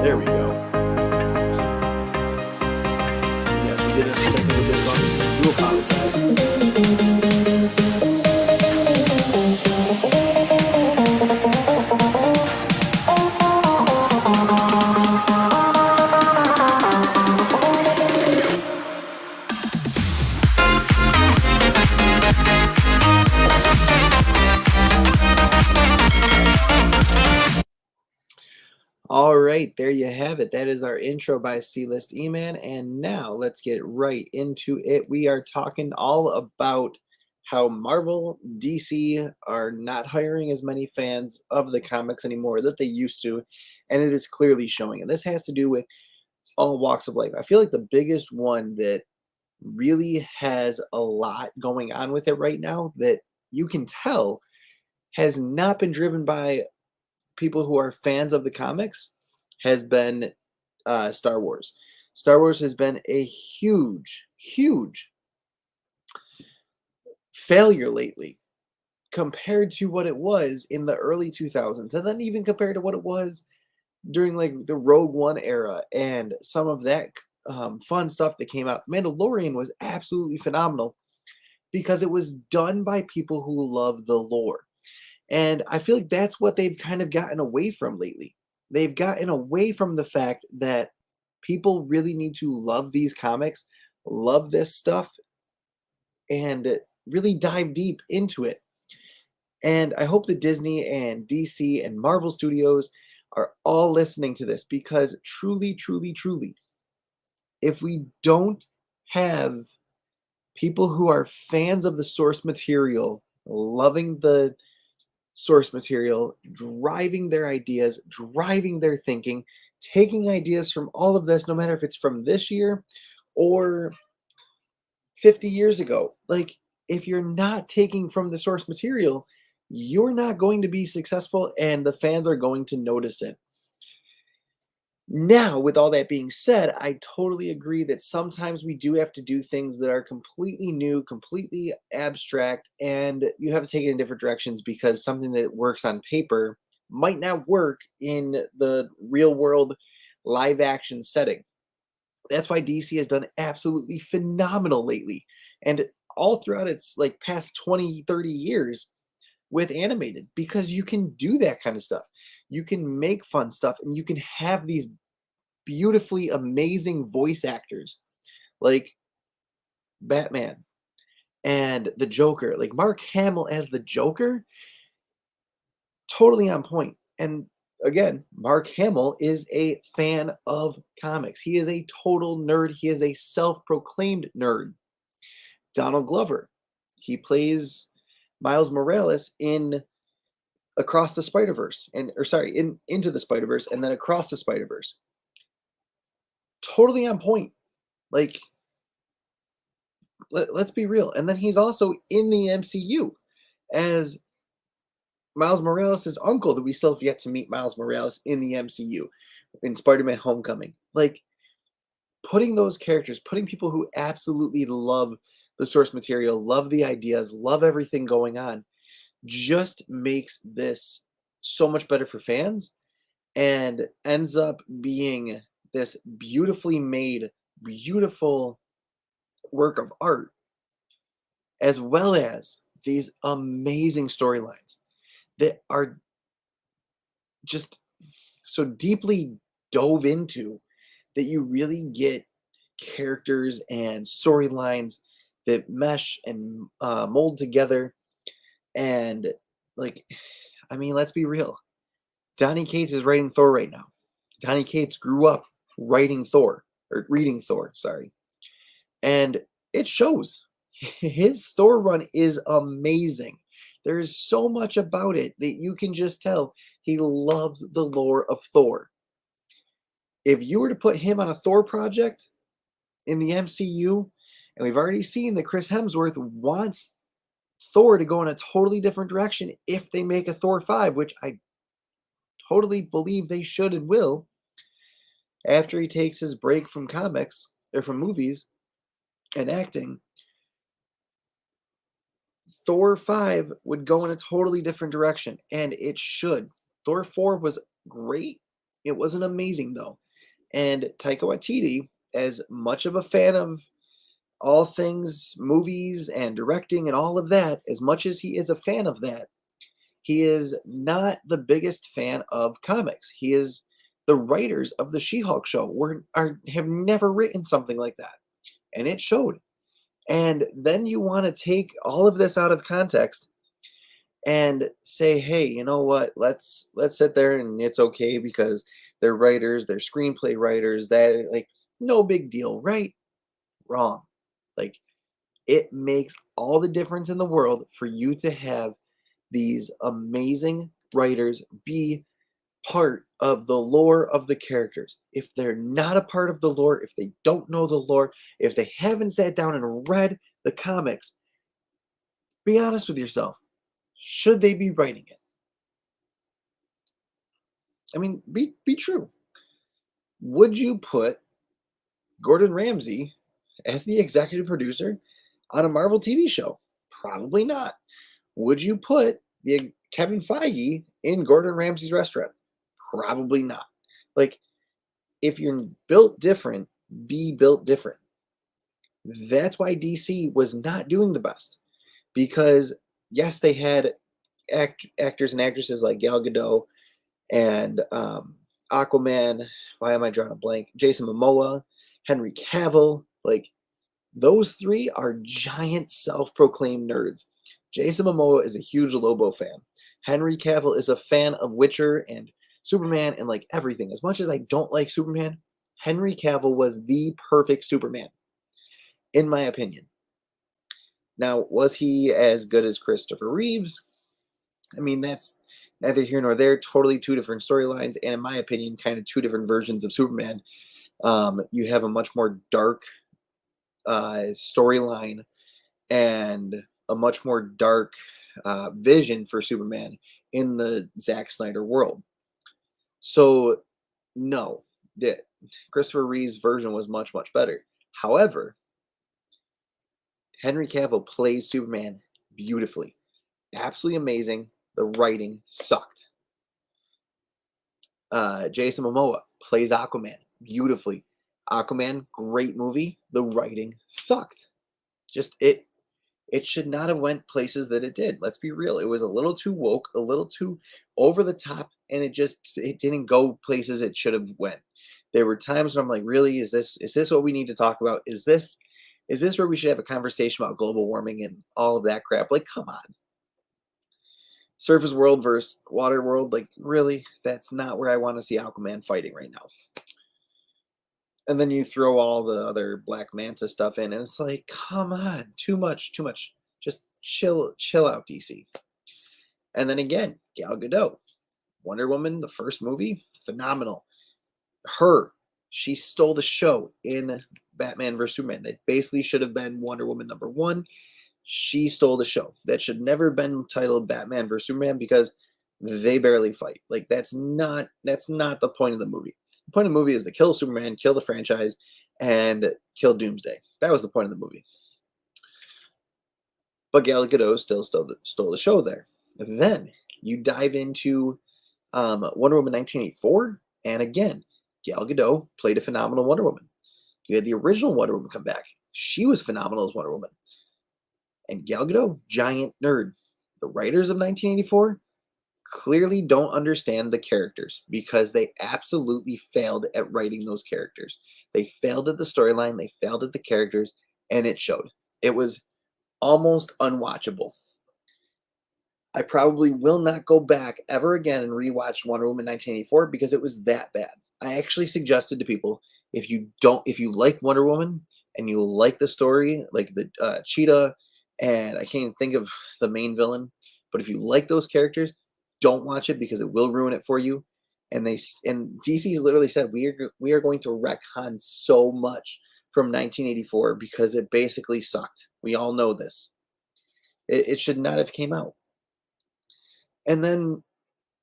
There we go. Yes, we did have a technical difficulty. I do apologize. All right, there you have it. That is our intro by C-List E-Man. And now let's get right into it. We are talking all about how Marvel, DC are not hiring as many fans of the comics anymore that they used to. And it is clearly showing. And this has to do with all walks of life. I feel like the biggest one that really has a lot going on with it right now that you can tell has not been driven by people who are fans of the comics has been Star Wars. Star Wars has been a huge, huge failure lately compared to what it was in the early 2000s, and then even compared to what it was during like the Rogue One era and some of that fun stuff that came out. Mandalorian was absolutely phenomenal because it was done by people who love the lore. And I feel like that's what they've kind of gotten away from lately. They've gotten away from the fact that people really need to love these comics, love this stuff, and really dive deep into it. And I hope that Disney and DC and Marvel Studios are all listening to this because truly, truly, truly, if we don't have people who are fans of the source material, loving the source material, driving their ideas, driving their thinking, taking ideas from all of this, no matter if it's from this year or 50 years ago. Like, if you're not taking from the source material, you're not going to be successful and the fans are going to notice it. Now, with all that being said, I totally agree that sometimes we do have to do things that are completely new, completely abstract, and you have to take it in different directions because something that works on paper might not work in the real world live action setting. That's why DC has done absolutely phenomenal lately. And all throughout its like past 20, 30 years with animated because you can do that kind of stuff. You can make fun stuff and you can have these beautifully amazing voice actors like Batman and the Joker, like Mark Hamill as the Joker, totally on point. And again, Mark Hamill is a fan of comics. He is a total nerd. He is a self-proclaimed nerd. Donald Glover, he plays Miles Morales in Across the Spider-Verse and or sorry, in Into the Spider-Verse and then Across the Spider-Verse. Totally on point. Like let's be real. And then he's also in the MCU as Miles Morales' uncle that we still have yet to meet Miles Morales in the MCU in Spider-Man Homecoming. Like putting those characters, putting people who absolutely love the source material, love the ideas, love everything going on, just makes this so much better for fans and ends up being this beautifully made, beautiful work of art, as well as these amazing storylines that are just so deeply dove into that you really get characters and storylines that mesh and mold together. And like, I mean, let's be real. Donny Cates is writing Thor right now. Donny Cates grew up writing Thor or reading Thor, sorry. And it shows. His Thor run is amazing. There is so much about it that you can just tell he loves the lore of Thor. If you were to put him on a Thor project in the MCU, and we've already seen that Chris Hemsworth wants Thor to go in a totally different direction if they make a Thor 5, which I totally believe they should and will, after he takes his break from comics or from movies and acting. Thor 5 would go in a totally different direction, and it should. Thor 4 was great, It wasn't amazing though. And Taika Waititi, as much of a fan of all things movies and directing and all of that, as much as he is a fan of that, he is not the biggest fan of comics. He is the writers of the She-Hulk show have never written something like that. And it showed. And then you want to take all of this out of context and say, hey, you know what? Let's sit there and it's okay because they're writers, they're screenplay writers, that like no big deal, right? Wrong. Like it makes all the difference in the world for you to have these amazing writers be part of the lore of the characters. If they're not a part of the lore, if they don't know the lore, if they haven't sat down and read the comics, be honest with yourself. Should they be writing it? I mean, be true. Would you put Gordon Ramsay as the executive producer on a Marvel TV show? Probably not. Would you put the Kevin Feige in Gordon Ramsay's restaurant? Probably not. Like, if you're built different, be built different. That's why DC was not doing the best. Because, yes, they had actors and actresses like Gal Gadot and Aquaman. Why am I drawing a blank? Jason Momoa, Henry Cavill. Like, those three are giant self-proclaimed nerds. Jason Momoa is a huge Lobo fan. Henry Cavill is a fan of Witcher and Superman and like everything. As much as I don't like Superman, Henry Cavill was the perfect Superman, in my opinion. Now, was he as good as Christopher Reeves? I mean, that's neither here nor there. Totally two different storylines, and in my opinion, kind of two different versions of Superman. You have a much more dark storyline and a much more dark vision for Superman in the Zack Snyder world. So, no, the Christopher Reeve's version was much, much better. However, Henry Cavill plays Superman beautifully. Absolutely amazing. The writing sucked. Jason Momoa plays Aquaman beautifully. Aquaman, great movie. The writing sucked. Just it should not have went places that it did. Let's be real. It was a little too woke, a little too over the top, and it didn't go places it should have went. There were times when I'm like, really, is this what we need to talk about? Is this where we should have a conversation about global warming and all of that crap? Like, come on. Surface world versus water world, like really, that's not where I want to see Aquaman fighting right now. And then you throw all the other Black Manta stuff in, and it's like, come on, too much, too much. Just chill out, DC. And then again, Gal Gadot, Wonder Woman, the first movie, phenomenal. She stole the show in Batman vs Superman. That basically should have been Wonder Woman #1. She stole the show. That should never have been titled Batman vs Superman because they barely fight. Like that's not the point of the movie. The point of the movie is to kill Superman, kill the franchise, and kill Doomsday. That was the point of the movie. But Gal Gadot still stole the show there. And then you dive into Wonder Woman 1984, and again, Gal Gadot played a phenomenal Wonder Woman. You had the original Wonder Woman come back. She was phenomenal as Wonder Woman. And Gal Gadot, giant nerd. The writers of 1984 clearly don't understand the characters because they absolutely failed at writing those characters. They failed at the storyline, they failed at the characters, and it showed. It was almost unwatchable. I probably will not go back ever again and rewatch Wonder Woman 1984 because it was that bad. I actually suggested to people if you like Wonder Woman and you like the story, like the Cheetah, and I can't even think of the main villain, but if you like those characters, don't watch it because it will ruin it for you. And DC literally said we are going to retcon so much from 1984 because it basically sucked. We all know this. It should not have came out. And then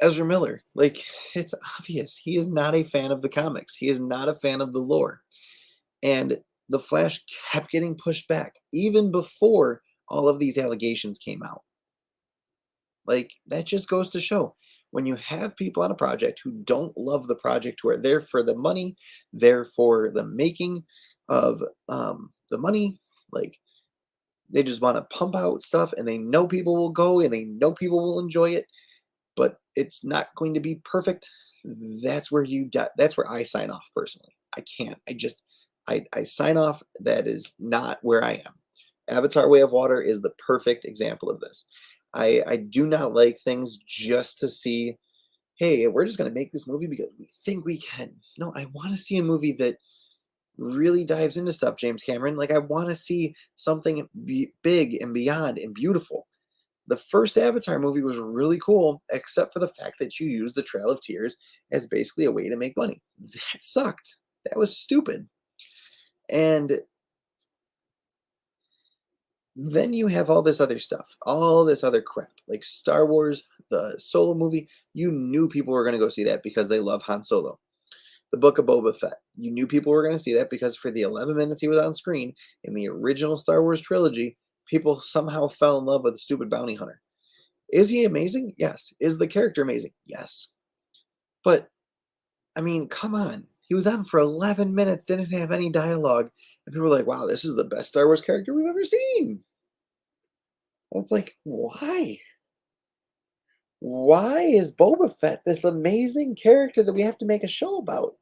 Ezra Miller, like it's obvious he is not a fan of the comics. He is not a fan of the lore. And the Flash kept getting pushed back even before all of these allegations came out. Like that just goes to show when you have people on a project who don't love the project, who are there for the money, there for the making of the money, like they just want to pump out stuff and they know people will go and they know people will enjoy it, but it's not going to be perfect. That's where that's where I sign off personally. I can't. I sign off. That is not where I am. Avatar Way of Water is the perfect example of this. I do not like things just to see, hey, we're just going to make this movie because we think we can. No, I want to see a movie that really dives into stuff, James Cameron. Like, I want to see something big and beyond and beautiful. The first Avatar movie was really cool, except for the fact that you used the Trail of Tears as basically a way to make money. That sucked. That was stupid. And then you have all this other stuff, all this other crap, like Star Wars, the Solo movie. You knew people were going to go see that because they love Han Solo. The Book of Boba Fett. You knew people were going to see that because for the 11 minutes he was on screen in the original Star Wars trilogy, people somehow fell in love with the stupid bounty hunter. Is he amazing? Yes. Is the character amazing? Yes. But, I mean, come on. He was on for 11 minutes, didn't have any dialogue. And people were like, wow, this is the best Star Wars character we've ever seen. And it's like, why? Why is Boba Fett this amazing character that we have to make a show about?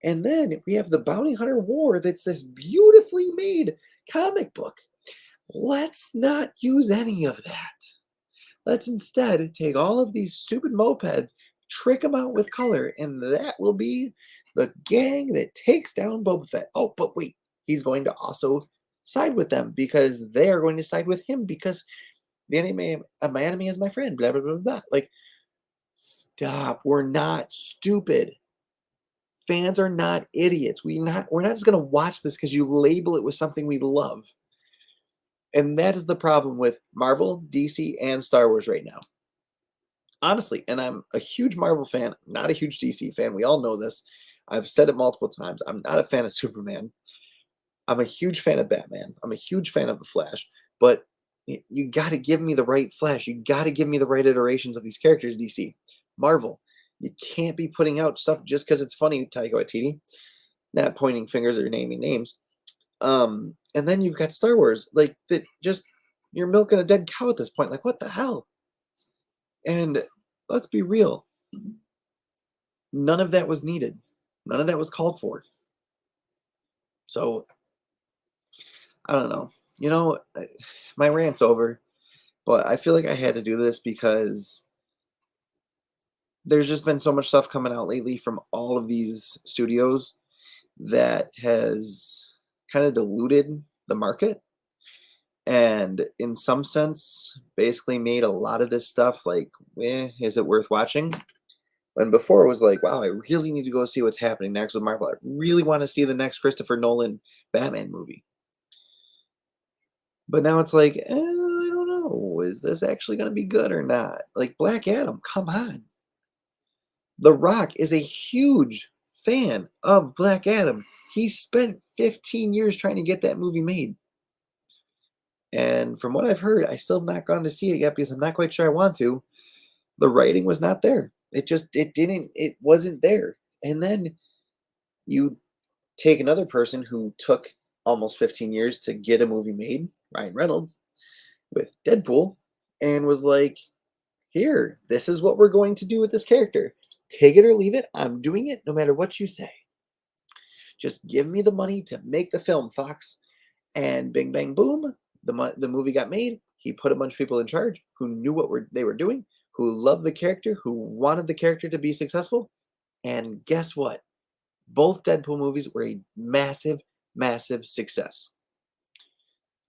And then we have the Bounty Hunter War that's this beautifully made comic book. Let's not use any of that. Let's instead take all of these stupid mopeds, trick them out with color, and that will be the gang that takes down Boba Fett. Oh, but wait, he's going to also side with them because they are going to side with him because my enemy is my friend, blah, blah, blah, blah. Like, stop. We're not stupid. Fans are not idiots. We're not just going to watch this because you label it with something we love. And that is the problem with Marvel, DC, and Star Wars right now. Honestly, and I'm a huge Marvel fan, not a huge DC fan. We all know this. I've said it multiple times. I'm not a fan of Superman. I'm a huge fan of Batman. I'm a huge fan of the Flash. But you got to give me the right Flash. You got to give me the right iterations of these characters, DC. Marvel, you can't be putting out stuff just because it's funny, Taika Waititi. Not pointing fingers or naming names. And then you've got Star Wars, like that. Just you're milking a dead cow at this point. Like, what the hell? And let's be real. None of that was needed. None of that was called for. So I don't know. My rant's over, but I feel like I had to do this because there's just been so much stuff coming out lately from all of these studios that has kind of diluted the market and in some sense basically made a lot of this stuff like, is it worth watching? When before it was like, wow, I really need to go see what's happening next with Marvel. I really want to see the next Christopher Nolan Batman movie. But now it's like, I don't know. Is this actually going to be good or not? Like Black Adam, come on. The Rock is a huge fan of Black Adam. He spent 15 years trying to get that movie made. And from what I've heard, I still have not gone to see it yet because I'm not quite sure I want to. The writing was not there. It wasn't there. And then you take another person who took almost 15 years to get a movie made, Ryan Reynolds, with Deadpool, and was like, here, this is what we're going to do with this character. Take it or leave it. I'm doing it no matter what you say. Just give me the money to make the film, Fox. And bing, bang, boom, the movie got made. He put a bunch of people in charge who knew what they were doing, who loved the character, who wanted the character to be successful. And guess what? Both Deadpool movies were a massive, massive success.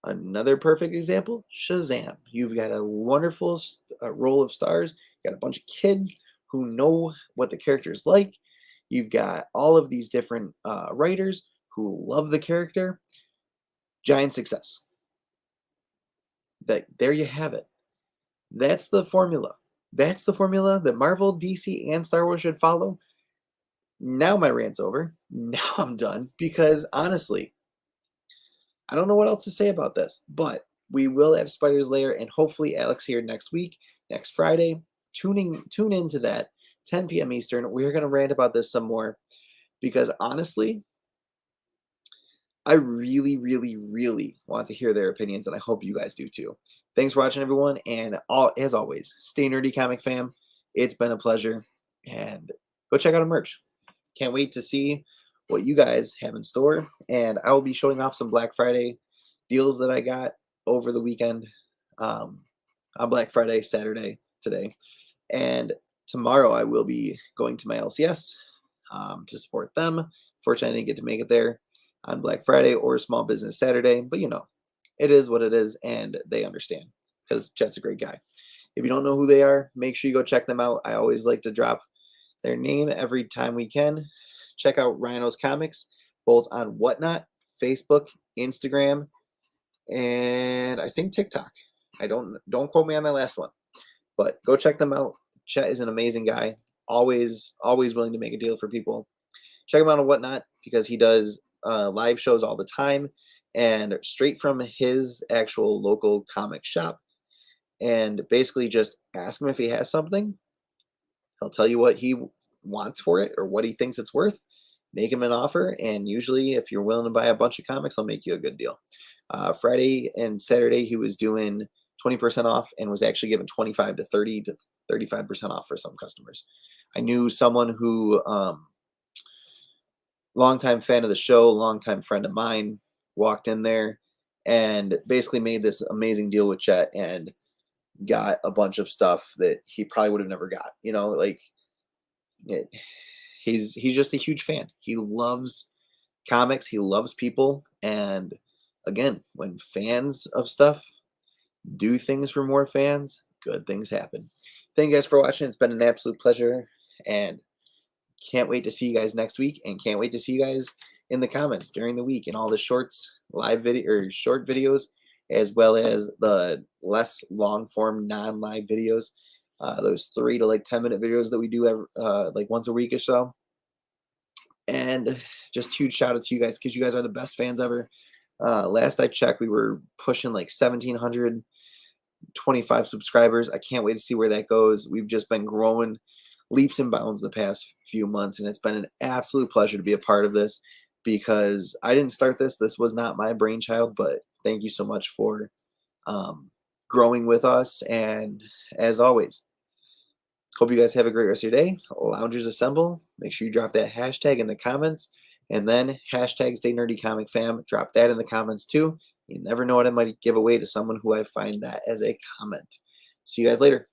Another perfect example, Shazam. You've got a wonderful roll of stars. You got a bunch of kids who know what the character is like. You've got all of these different writers who love the character. Giant success. There you have it. That's the formula. That's the formula that Marvel, DC, and Star Wars should follow. Now my rant's over. Now I'm done because honestly, I don't know what else to say about this, but we will have Spider's Lair and hopefully Alex here next week, next Friday. tune into that 10 p.m. Eastern. We're gonna rant about this some more because honestly, I really, really, really want to hear their opinions, and I hope you guys do too. Thanks for watching, everyone, and as always, stay nerdy, comic fam. It's been a pleasure, and go check out our merch. Can't wait to see what you guys have in store, and I will be showing off some Black Friday deals that I got over the weekend um, on Black Friday, Saturday, today, and tomorrow I will be going to my LCS to support them. Fortunately, I didn't get to make it there on Black Friday or Small Business Saturday, but you know, it is what it is, and they understand because Chet's a great guy. If you don't know who they are, make sure you go check them out. I always like to drop their name every time we can. Check out Rhino's Comics, both on Whatnot, Facebook, Instagram, and I think TikTok. I don't quote me on my last one, but go check them out. Chet is an amazing guy. Always willing to make a deal for people. Check him out on Whatnot because he does live shows all the time and straight from his actual local comic shop. And basically just ask him if he has something. He'll tell you what he wants for it or what he thinks it's worth. Make him an offer, and usually if you're willing to buy a bunch of comics, he'll make you a good deal. Friday and Saturday he was doing 20% off and was actually giving 25 to 30 to 35% off for some customers. I knew someone who longtime fan of the show, longtime friend of mine, walked in there and basically made this amazing deal with Chet and got a bunch of stuff that he probably would have never got. You know, like he's just a huge fan. He loves comics. He loves people. And again, when fans of stuff do things for more fans, good things happen. Thank you guys for watching. It's been an absolute pleasure. And can't wait to see you guys next week, and can't wait to see you guys in the comments during the week and all the shorts, live video or short videos, as well as the less long form non-live videos. Those 3 to 10-minute videos that we do every, like once a week or so. And just huge shout out to you guys because you guys are the best fans ever. Last I checked, we were pushing like 1,725 subscribers. I can't wait to see where that goes. We've just been growing leaps and bounds the past few months, and it's been an absolute pleasure to be a part of this because I didn't start this. This was not my brainchild, but thank you so much for growing with us. And as always, hope you guys have a great rest of your day. Loungers assemble. Make sure you drop that hashtag in the comments, and then hashtag Stay Nerdy Comic Fam. Drop that in the comments too. You never know what I might give away to someone who I find that as a comment. See you guys later.